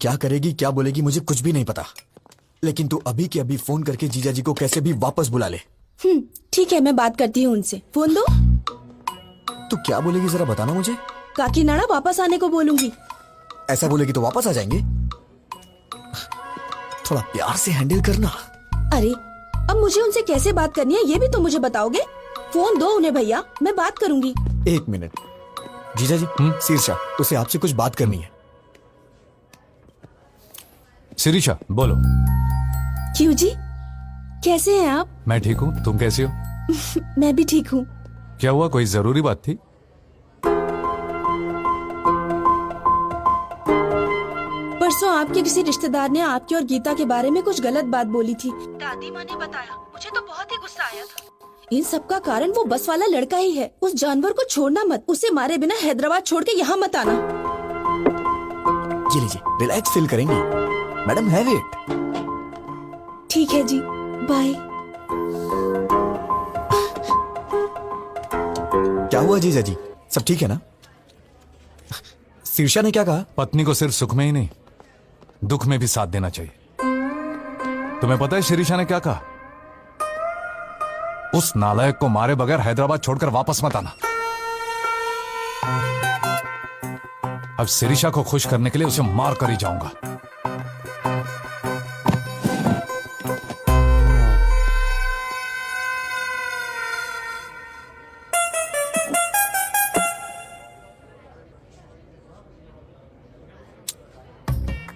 क्या करेगी क्या बोलेगी मुझे कुछ भी नहीं पता, लेकिन तू अभी के अभी फोन करके जीजा जी को कैसे भी वापस बुला ले। ठीक है, मैं बात करती हूँ उनसे। फोन दो। तू क्या बोलेगी जरा बताना मुझे। काकीनाडा वापस आने को बोलूंगी। ऐसा बोलेगी तो वापस आ जाएंगे। थोड़ा प्यार से हैंडल करना। अरे अब मुझे उनसे कैसे बात करनी है ये भी तो मुझे बताओगे। फोन दो उन्हें भैया, मैं बात करूंगी। एक मिनट जीजा जी। शीर्षा, उसे आपसे कुछ बात करनी है। शिरीषा बोलो। क्यों जी, कैसे हैं आप? मैं ठीक हूँ, तुम कैसी हो? मैं भी ठीक हूँ। क्या हुआ, कोई जरूरी बात थी? परसों आपके किसी रिश्तेदार ने आपकी और गीता के बारे में कुछ गलत बात बोली थी। दादी माँ ने बताया, मुझे तो बहुत ही गुस्सा आया था। इन सब का कारण वो बस वाला लड़का ही है। उस जानवर को छोड़ना मत, उसे मारे बिना हैदराबाद छोड़ के यहाँ मत आना। जी लीजिए, रिलैक्स फील करेंगी मैडम, हैव इट। ठीक है जी, बाय। क्या हुआ जीजा जी, सब ठीक है ना? शीर्षा ने क्या कहा? पत्नी को सिर्फ सुख में ही नहीं दुख में भी साथ देना चाहिए। तुम्हें पता है शिरीषा ने क्या कहा? उस नालायक को मारे बगैर हैदराबाद छोड़कर वापस मत आना। अब शिरीषा को खुश करने के लिए उसे मार कर ही जाऊंगा।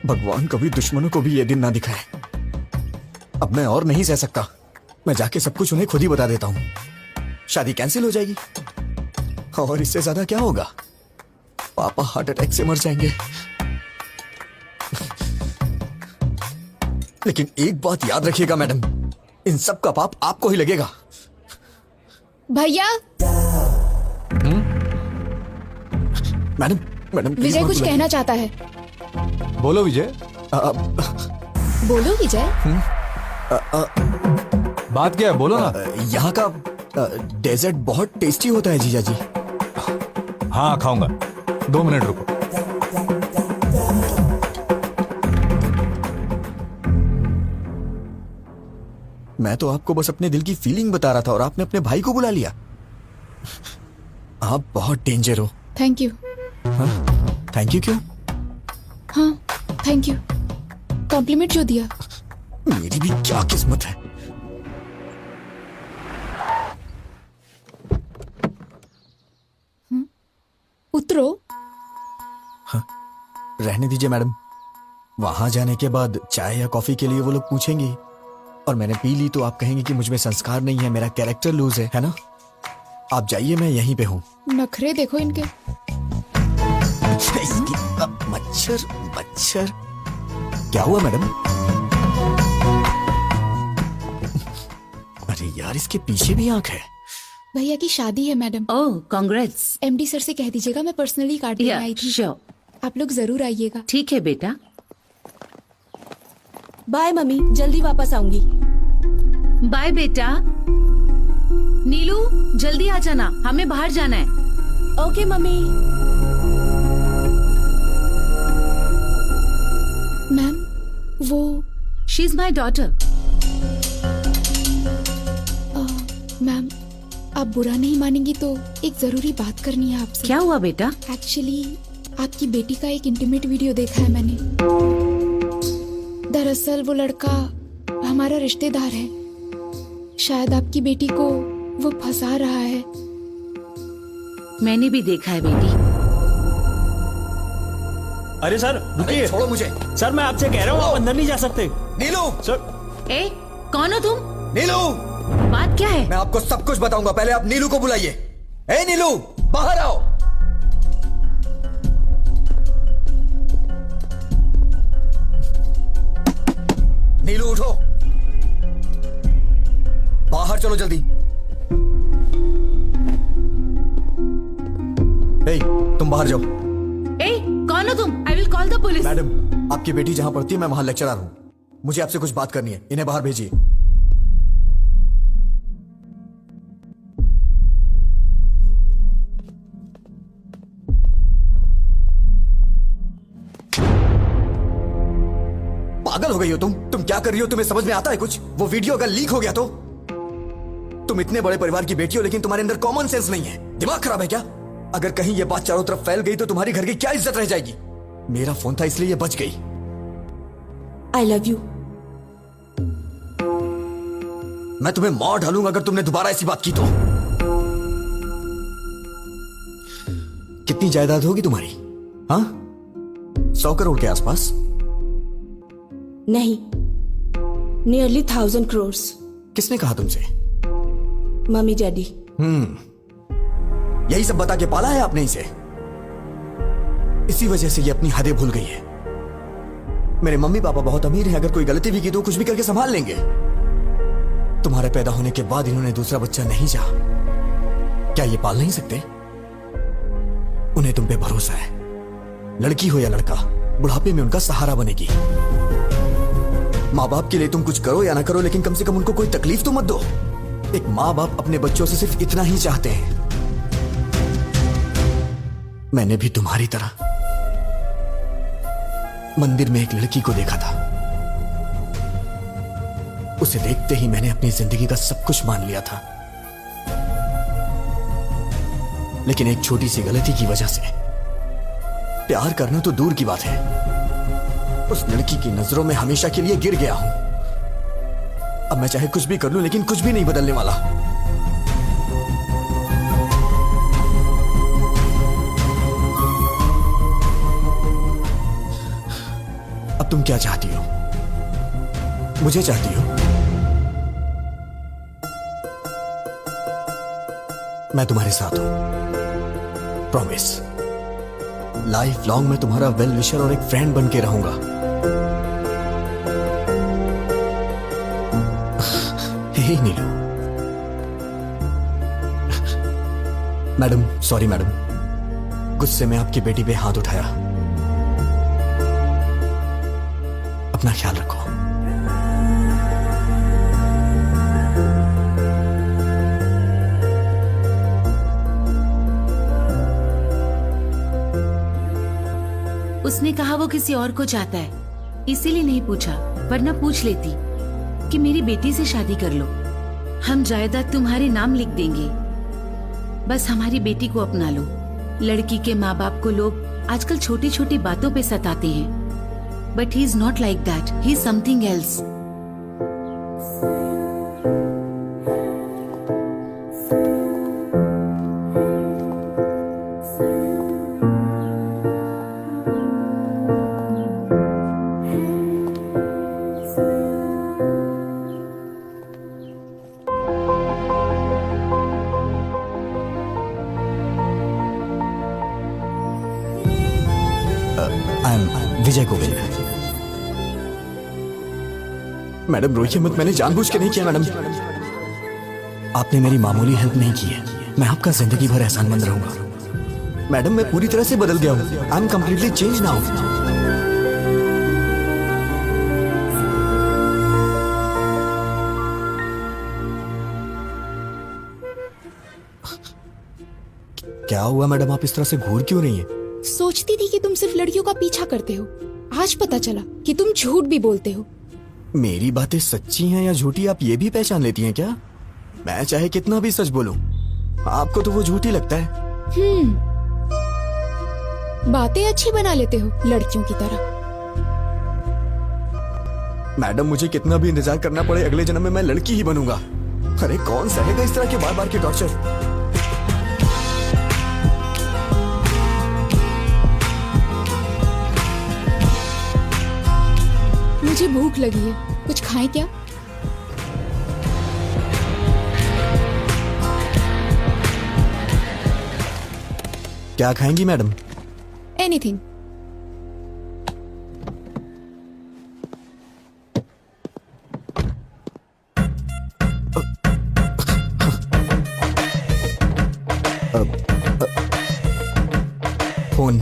भगवान कभी दुश्मनों को भी ये दिन ना दिखाए। अब मैं और नहीं सह सकता। मैं जाके सब कुछ उन्हें खुद ही बता देता हूँ। शादी कैंसिल हो जाएगी और इससे ज्यादा क्या होगा? पापा हार्ट अटैक से मर जाएंगे। लेकिन एक बात याद रखिएगा मैडम, इन सब का पाप आपको ही लगेगा। भैया। मैडम मैडम विजय कुछ कहना चाहता है। बोलो विजय। बोलो विजय। बात क्या है, बोलो ना। यहाँ का डेजर्ट बहुत टेस्टी होता है जीजा जी। हाँ खाऊंगा, 2 मिनट रुको। मैं तो आपको बस अपने दिल की फीलिंग बता रहा था और आपने अपने भाई को बुला लिया। आप बहुत डेंजर हो। Thank you. थैंक यू क्यों? हाँ थैंक यू, कॉम्प्लीमेंट जो दिया। मेरी भी क्या किस्मत है। उतरो। रहने दीजिए मैडम, वहां जाने के बाद चाय या कॉफी के लिए वो लोग पूछेंगे और मैंने पी ली तो आप कहेंगे कि मुझ में संस्कार नहीं है, मेरा कैरेक्टर लूज है ना? आप जाइए, मैं यहीं पे हूँ। नखरे देखो इनके। मच्छर मच्छर। क्या हुआ मैडम? अरे यार, इसके पीछे भी आंख है। भैया की शादी है मैडम। ओह कांग्रेट्स। एमडी सर से कह दीजिएगा मैं पर्सनली कार्ड लेने आई थी। श्योर। आप लोग जरूर आइएगा। ठीक है बेटा। बाय मम्मी, जल्दी वापस आऊंगी। बाय बेटा। नीलू जल्दी आ जाना, हमें बाहर जाना है। Okay mummy. मैम वो she is my daughter. Ma'am आप बुरा नहीं मानेंगी तो एक जरूरी बात करनी है आपसे। क्या हुआ बेटा? एक्चुअली आपकी बेटी का एक इंटीमेट वीडियो देखा है मैंने। दरअसल वो लड़का हमारा रिश्तेदार है। शायद आपकी बेटी को वो फंसा रहा है। मैंने भी देखा है बेटी। अरे सर रुकिए। छोड़ो मुझे। सर मैं आपसे कह रहा हूँ, आप अंदर नहीं जा सकते। नीलू। सर। ए कौन हो तुम? नीलू, बात क्या है? मैं आपको सब कुछ बताऊंगा, पहले आप नीलू को बुलाइए। ए नीलू, बाहर आओ। नीलू उठो, बाहर चलो जल्दी। ए, तुम बाहर जाओ। ए कौन हो तुम? I will call the police. Madam, आपकी बेटी जहां पढ़ती है मैं वहां लेक्चरर हूं। मुझे आपसे कुछ बात करनी है, इन्हें बाहर भेजिए। पागल हो गई हो तुम क्या कर रही हो? तुम्हें समझ में आता है कुछ? वो वीडियो अगर लीक हो गया तो? तुम इतने बड़े परिवार की बेटी हो लेकिन तुम्हारे अंदर कॉमन सेंस नहीं है। दिमाग खराब है क्या? अगर कहीं ये बात चारों तरफ फैल गई तो तुम्हारी घर की क्या इज्जत रह जाएगी? मेरा फोन था इसलिए ये बच गई। I love you. मैं तुम्हें मार डालूंगा अगर तुमने दोबारा ऐसी बात की तो। कितनी जायदाद होगी तुम्हारी? हाँ, 100 करोड़ के आसपास? नहीं, नियरली 1000 crores। किसने कहा तुमसे? Mummy daddy. यही सब बता के पाला है आपने इसे। इसी वजह से ये अपनी हदें भूल गई है। मेरे मम्मी पापा बहुत अमीर हैं, अगर कोई गलती भी की तो कुछ भी करके संभाल लेंगे। तुम्हारे पैदा होने के बाद इन्होंने दूसरा बच्चा नहीं चाहा। क्या ये पाल नहीं सकते? उन्हें तुम पे भरोसा है। लड़की हो या लड़का, बुढ़ापे में उनका सहारा बनेगी। माँ बाप के लिए तुम कुछ करो या ना करो, लेकिन कम से कम उनको कोई तकलीफ तो मत दो। एक माँ बाप अपने बच्चों से सिर्फ इतना ही चाहते हैं। मैंने भी तुम्हारी तरह मंदिर में एक लड़की को देखा था। उसे देखते ही मैंने अपनी जिंदगी का सब कुछ मान लिया था, लेकिन एक छोटी सी गलती की वजह से प्यार करना तो दूर की बात है, उस लड़की की नजरों में हमेशा के लिए गिर गया हूं। अब मैं चाहे कुछ भी कर लूं, लेकिन कुछ भी नहीं बदलने वाला। अब तुम क्या चाहती हो? मुझे चाहती हो? मैं तुम्हारे साथ हूं, प्रॉमिस। लाइफ लॉन्ग मैं तुम्हारा वेल विशर और एक फ्रेंड बन के रहूंगा। हे नीलू। मैडम, सॉरी मैडम, गुस्से में आपकी बेटी पे हाथ उठाया। अपना ख्याल रखो। उसने कहा वो किसी और को चाहता है, इसीलिए नहीं पूछा, वरना पूछ लेती कि मेरी बेटी से शादी कर लो, हम जायदाद तुम्हारे नाम लिख देंगे, बस हमारी बेटी को अपना लो। लड़की के माँ बाप को लोग आजकल छोटी छोटी बातों पे सताते हैं, but he is not like that, he is something else. I am Vijay Govil. Madam रोइए मत, मैंने जानबूझ के नहीं किया मैडम। आपने मेरी मामूली हेल्प नहीं की है, मैं आपका जिंदगी भर एहसानमंद रहूंगा। मैडम मैं पूरी तरह से बदल गया हूं। I am completely change now. क्या हुआ मैडम, आप इस तरह से घूर क्यों रही हैं? सोचती थी कि तुम सिर्फ लड़कियों का पीछा करते हो, आज पता चला कि तुम झूठ भी बोलते हो। मेरी बातें सच्ची हैं या झूठी आप ये भी पहचान लेती हैं क्या? मैं चाहे कितना भी सच बोलूं, आपको तो वो झूठी लगता है। बातें अच्छी बना लेते हो लड़कियों की तरह। मैडम मुझे कितना भी इंतजार करना पड़े, अगले जन्म में मैं लड़की ही बनूंगा। अरे कौन सहेगा इस तरह के बार बार के टॉर्चर? मुझे भूख लगी है, कुछ खाएं क्या? क्या खाएंगी मैडम? एनीथिंग। फोन